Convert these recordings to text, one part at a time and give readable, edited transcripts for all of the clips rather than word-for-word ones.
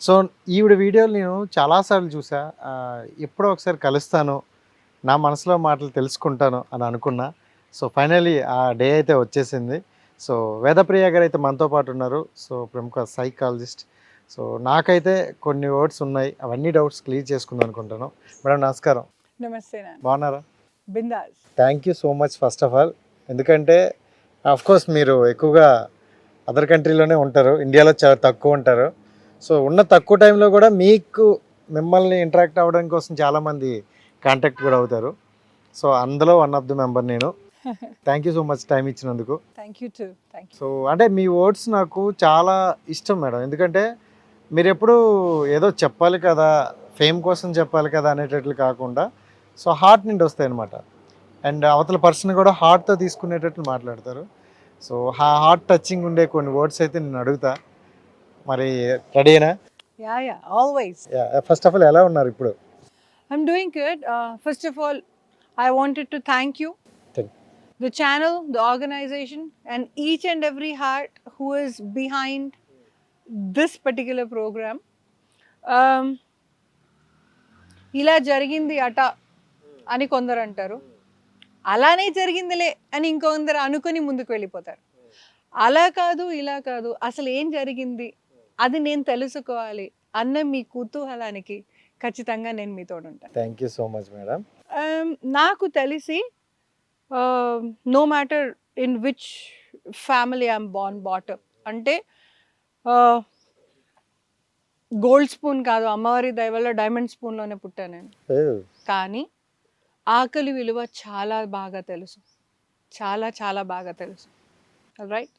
So ఈవిడ వీడియోలు నేను చాలాసార్లు చూసా. ఎప్పుడో ఒకసారి కలుస్తాను, నా మనసులో మాటలు తెలుసుకుంటాను అని అనుకున్నా. సో ఫైనలీ ఆ డే అయితే వచ్చేసింది. సో వేదప్రియ గారు అయితే మనతో పాటు ఉన్నారు. సో ప్రముఖ సైకాలజిస్ట్. సో నాకైతే కొన్ని వర్డ్స్ ఉన్నాయి, అవన్నీ డౌట్స్ క్లియర్ చేసుకుందాం అనుకుంటాను. మేడం నమస్కారం. నమస్తే నాన్న. బాగున్నారా? Bindaas. Thank you so much first of all. ఎందుకంటే కోర్స్ మీరు ఎక్కువగా అదర్ కంట్రీలోనే ఉంటారు, ఇండియాలో చాలా తక్కువ ఉంటారు. సో ఉన్న తక్కువ టైంలో కూడా మిమ్మల్ని ఇంటరాక్ట్ అవ్వడం కోసం చాలామంది కాంటాక్ట్ కూడా అవుతారు. సో అందులో వన్ ఆఫ్ ది మెంబర్ నేను. Thank you so much time ఇచ్చినందుకు. Thank you too. Thank you. So అంటే మీ వర్డ్స్ నాకు చాలా ఇష్టం మేడం. ఎందుకంటే మీరు ఎప్పుడు ఏదో చెప్పాలి కదా, ఫేమ్ కోసం చెప్పాలి కదా అనేటట్లు కాకుండా సో హార్ట్ నుండి వస్తాయి అనమాట. అండ్ అవతల పర్సన్ కూడా హార్ట్తో తీసుకునేటట్లు మాట్లాడతారు. సో హార్ట్ టచింగ్ ఉండే కొన్ని వర్డ్స్ అయితే నేను అడుగుతా. మరి రెడీనా? Yeah always. First of all ఎలా ఉన్నారు ఇప్పుడు? I'm doing good. First of all I wanted to thank you, the channel, the organization, and each and every heart who is behind this particular program. ఇలా జరిగింది అట అని కొందరు అంటారు, అలానే జరిగిందిలే అని ఇంకొందరు అనుకుని ముందుకు వెళ్ళిపోతారు. అలా కాదు ఇలా కాదు, అసలు ఏం జరిగింది అది నేను తెలుసుకోవాలి అన్న మీ కుతూహలానికి ఖచ్చితంగా నేను మీతో ఉంటాను. Thank you so much madam. నాకు తెలిసి no matter in which family I'm brought up, అంటే గోల్డ్ స్పూన్ కాదు, అమ్మవారి దయ వల్ల డైమండ్ స్పూన్లోనే పుట్టాను నేను. కానీ ఆకలి విలువ చాలా బాగా తెలుసు, చాలా చాలా బాగా తెలుసు. రైట్,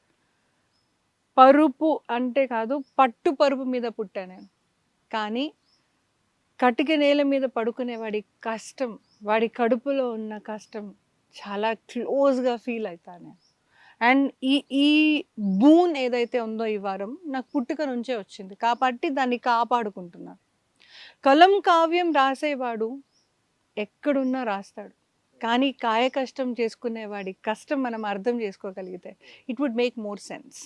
పరుపు అంటే కాదు, పట్టు పరుపు మీద పుట్టాను నేను. కానీ కటిక నేల మీద పడుకునేవాడి కష్టం, వాడి కడుపులో ఉన్న కష్టం చాలా క్లోజ్గా ఫీల్ అవుతాను నేను. అండ్ ఈ బూన్ ఏదైతే ఉందో ఈ వారం నాకు పుట్టుక నుంచే వచ్చింది కాబట్టి దాన్ని కాపాడుకుంటున్నాను. కలం కావ్యం రాసేవాడు ఎక్కడున్నా రాస్తాడు, కానీ కాయ కష్టం చేసుకునేవాడి కష్టం మనం అర్థం చేసుకోగలిగితే it would make more sense.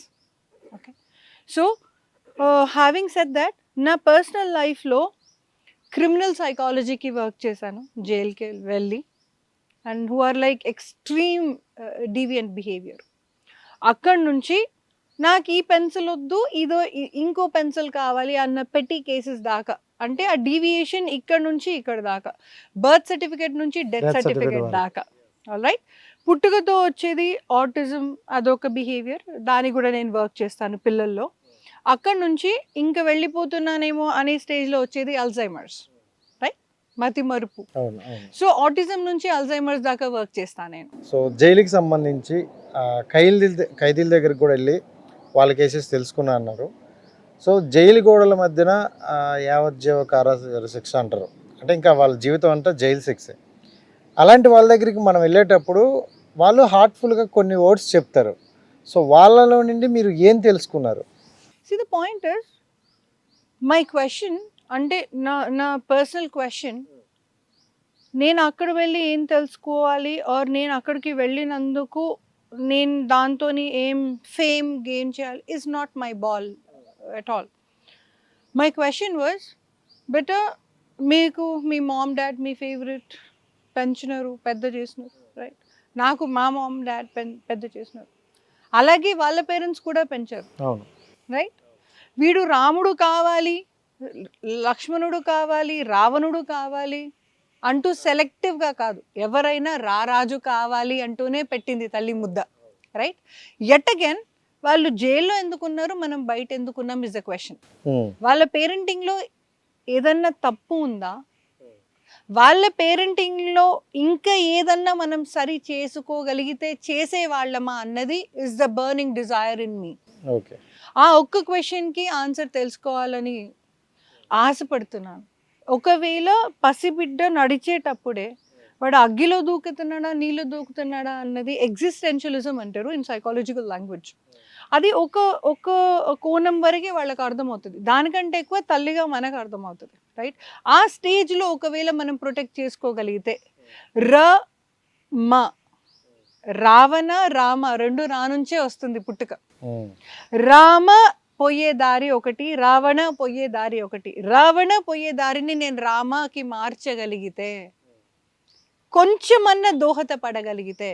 Okay, so having said that, నా పర్సనల్ లైఫ్లో క్రిమినల్ సైకాలజీకి వర్క్ చేశాను, జైలుకి వెళ్ళి, and who are like extreme deviant behaviour. అక్కడి నుంచి నాకు ఈ పెన్సిల్ వద్దు, ఇదో ఇంకో పెన్సిల్ కావాలి అన్న పెట్టి కేసెస్ దాకా, అంటే ఆ డీవియేషన్ ఇక్కడ నుంచి ఇక్కడ దాకా, బర్త్ సర్టిఫికేట్ నుంచి డెత్ సర్టిఫికేట్ దాకా. ఆల్రైట్, పుట్టుకతో వచ్చేది ఆటిజం, అదొక బిహేవియర్, దాన్ని కూడా నేను వర్క్ చేస్తాను పిల్లల్లో. అక్కడి నుంచి ఇంకా వెళ్ళిపోతున్నానేమో అనే స్టేజ్లో వచ్చేది అల్జైమర్స్, మతి మరుపు. సో ఆటిజం నుంచి అల్జైమర్స్ దాకా వర్క్ చేస్తాను నేను. సో జైలుకి సంబంధించి ఖైదీల దగ్గరికి కూడా వెళ్ళి వాళ్ళ కేసెస్ తెలుసుకున్నా అన్నారు. సో జైలు గోడల మధ్యన యావజ్జీవ కారాగార శిక్ష అంటారు, అంటే ఇంకా వాళ్ళ జీవితం అంతా జైలు శిక్షే. అలాంటి వాళ్ళ దగ్గరికి మనం వెళ్ళేటప్పుడు వాళ్ళు హార్ట్ఫుల్గా కొన్ని వర్డ్స్ చెప్తారు. సో వాళ్ళలో నుండి మీరు ఏం తెలుసుకున్నారు? See, the point is, my question, అంటే నా పర్సనల్ క్వశ్చన్, నేను అక్కడ వెళ్ళి ఏం తెలుసుకోవాలి, ఆర్ నేను అక్కడికి వెళ్ళినందుకు నేను దాంతో ఏం ఫేమ్ గెయిన్ చేయాలి, is not my ball at all. My question was, better మీకు మీ మామ్ డాడ్ మీ ఫేవరెట్ పెంచినారు, పెద్ద చేసినారు, రైట్? నాకు మా మామ్ డాడ్ పెద్ద చేసినారు, అలాగే వాళ్ళ పేరెంట్స్ కూడా పెంచారు, రైట్? వీడు రాముడు కావాలి, లక్ష్మణుడు కావాలి, రావణుడు కావాలి అంటూ సెలెక్టివ్గా కాదు, ఎవరైనా రారాజు కావాలి అంటూనే పెట్టింది తల్లి ముద్ద, రైట్? యట్ అగైన్ వాళ్ళు జైల్లో ఎందుకున్నారు, మనం బయట ఎందుకున్నాం ఇస్ ద క్వశ్చన్. వాళ్ళ పేరెంటింగ్లో ఏదన్నా తప్పు ఉందా, వాళ్ళ పేరెంటింగ్లో ఇంకా ఏదన్నా మనం సరి చేసుకోగలిగితే చేసేవాళ్ళమా అన్నది is the burning desire in me. Okay, ఆ ఒక్క క్వశ్చన్కి ఆన్సర్ తెలుసుకోవాలని ఆశపడుతున్నాను. ఒకవేళ పసిబిడ్డ నడిచేటప్పుడే వాడు అగ్గిలో దూకుతున్నాడా నీళ్ళు దూకుతున్నాడా అన్నది ఎగ్జిస్టెన్షియలిజం అంటారు ఇన్ సైకాలజికల్ లాంగ్వేజ్. అది ఒక కోణం వరకే వాళ్ళకి అర్థమవుతుంది, దానికంటే ఎక్కువ తల్లిగా మనకు అర్థమవుతుంది, రైట్? ఆ స్టేజ్లో ఒకవేళ మనం ప్రొటెక్ట్ చేసుకోగలిగితే, రావణ రామ రెండు రా నుంచే వస్తుంది పుట్టుక. రామ పోయే దారి ఒకటి, రావణ పోయే దారి ఒకటి. రావణ పోయే దారిని నేను రామాకి మార్చగలిగితే, కొంచెమన్నా దోహదపడగలిగితే,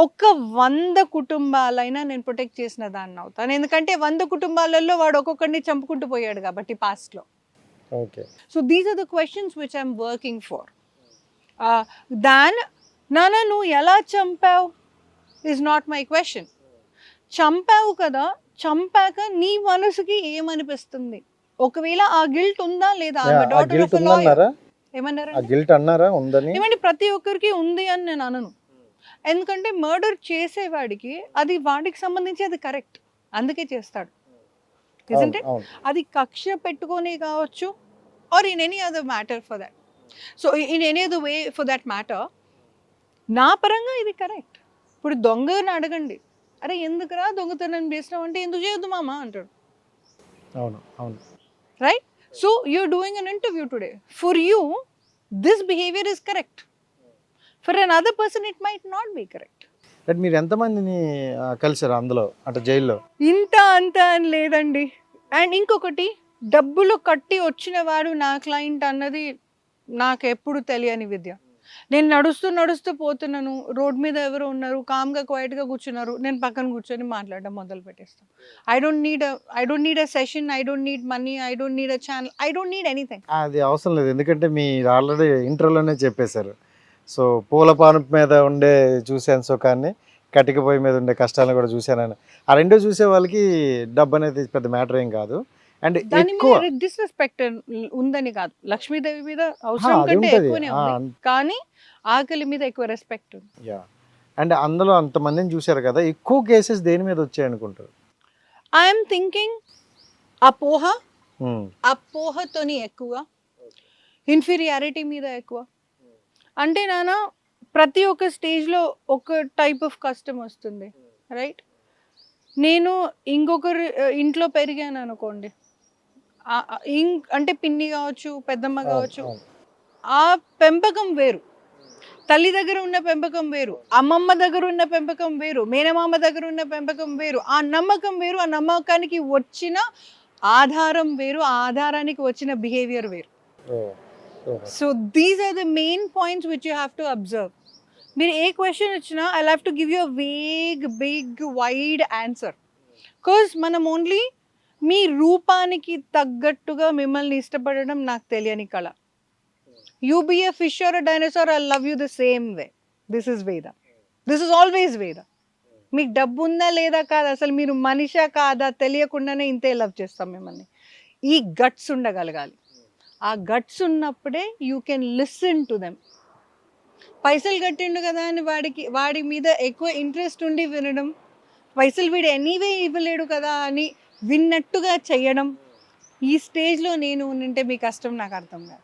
ఒక 100 కుటుంబాలైనా నేను ప్రొటెక్ట్ చేసిన దాన్ని అవుతాను. ఎందుకంటే 100 కుటుంబాలలో వాడు ఒక్కొక్కడిని చంపుకుంటూ పోయాడు కాబట్టి పాస్ట్లో. Okay. So these are the questions which I'm working for. నాన్న నువ్వు ఎలా చంపావు ఈజ్ నాట్ మై క్వశ్చన్. చంపావు కదా, చంపాక నీ మనసుకి ఏమనిపిస్తుంది? ఒకవేళ ఆ గిల్ట్ ఉందా లేదా? ఆ గిల్ట్ ఉందన్నారా? ఏమన్నారు? ఆ గిల్ట్ అన్నారా ఉందని? ఏమంటే ప్రతి ఒక్కరికి ఉంది అని నేను అనను. ఎందుకంటే మర్డర్ చేసేవాడికి అది వాడికి సంబంధించి అది కరెక్ట్, అందుకే చేస్తాడు. Isn't it? అది కక్ష పెట్టుకొని కావచ్చు, or in any other matter for that. So in any other way for that matter, నా పరంగా ఇది కరెక్ట్. ఇప్పుడు దొంగని అడగండి, అరే ఎందుకురా దొంగతనం చేసినావు అంటే, ఎందుకు చేయొద్దు మామ అంటాడు. అవును అవును. Right? So you're doing an interview today. For you this behaviour is correct, for an other person it might not be correct. అంటే మీరు ఎంతమందిని కలిసారు అందులో, అంటే జైల్లో? ఇంత అంత అని లేదండి. అండ్ ఇంకొకటి, డబ్బులు కట్టి వచ్చిన వాడు నా క్లయింట్ అన్నది నాకు ఎప్పుడు తెలియని విద్య. నేను నడుస్తూ పోతున్నాను, రోడ్ మీద ఎవరు ఉన్నారు, కామ్గా క్వైట్గా కూర్చున్నారు, నేను పక్కన కూర్చొని మాట్లాడడం మొదలు పెట్టేస్తాను. I don't need a session, I don't need money, I don't need a channel, I don't need anything. అది అవసరం లేదు, ఎందుకంటే మీరు ఆల్రెడీ ఇంట్రోలోనే చెప్పేశారు. సో పూల పానుపు మీద ఉండే చూశాను సుఖాన్ని, కటిక పొయ్యి మీద ఉండే కష్టాలను కూడా చూశానని. ఆ రెండో చూసే వాళ్ళకి డబ్బు అనేది పెద్ద మ్యాటర్ ఏం కాదు. అండ్ దాని ఎక్కువ మీద డిస్రెస్పెక్ట్ ఉందని కాదు, లక్ష్మీదేవి మీద అవసరం అది కంటే ఉంటది. ఎక్కువనే ఉంది, కానీ ఆకలి మీద ఎక్కువ రెస్పెక్ట్ ఉంది. యా. అండ్ అందులో అంతమందిని చూశారు కదా, ఎక్కువ కేసెస్ దేని మీద వచ్చాయి అనుకుంటారు? ఐఎమ్ థింకింగ్ అపోహతోని ఎక్కువ, ఇన్ఫీరియారిటీ మీద ఎక్కువ. అంటే నాన్న ప్రతి ఒక్క స్టేజ్లో ఒక టైప్ ఆఫ్ కష్టం వస్తుంది, రైట్? నేను ఇంకొకరు ఇంట్లో పెరిగాను అనుకోండి, అంటే పిన్ని కావచ్చు, పెద్దమ్మ కావచ్చు, ఆ పెంపకం వేరు, తల్లి దగ్గర ఉన్న పెంపకం వేరు, అమ్మమ్మ దగ్గర ఉన్న పెంపకం వేరు, మేనమామ దగ్గర ఉన్న పెంపకం వేరు, ఆ నమ్మకం వేరు, ఆ నమ్మకానికి వచ్చిన ఆధారం వేరు, ఆ ఆధారానికి వచ్చిన బిహేవియర్ వేరు. So these are the main points which you have to observe. మీరు ఏ క్వశ్చన్ వచ్చినా I have to give you a big wide answer. Because మనం ఓన్లీ మీ రూపానికి తగ్గట్టుగా మిమ్మల్ని ఇష్టపడడం నాకు తెలియని కళ. You be a fish or a dinosaur, I'll love you the same way. This is Veda. This is always Veda. మీకు డబ్బు ఉందా లేదా కాదు, అసలు మీరు మనిషా కాదా తెలియకుండానే ఇంతే లవ్ చేస్తాం మిమ్మల్ని. ఈ గట్స్ ఉండగలగాలి. ఆ గట్స్ ఉన్నప్పుడే you can listen to them. పైసలు కట్టిండు కదా అని వాడి మీద ఎక్కువ ఇంట్రెస్ట్ ఉండి వినడం, పైసలు వీడు ఎనీవే ఇవ్వలేడు కదా అని విన్నట్టుగా చేయడం, ఈ స్టేజ్లో నేను ఉంటే మీ కష్టం నాకు అర్థం కాదు.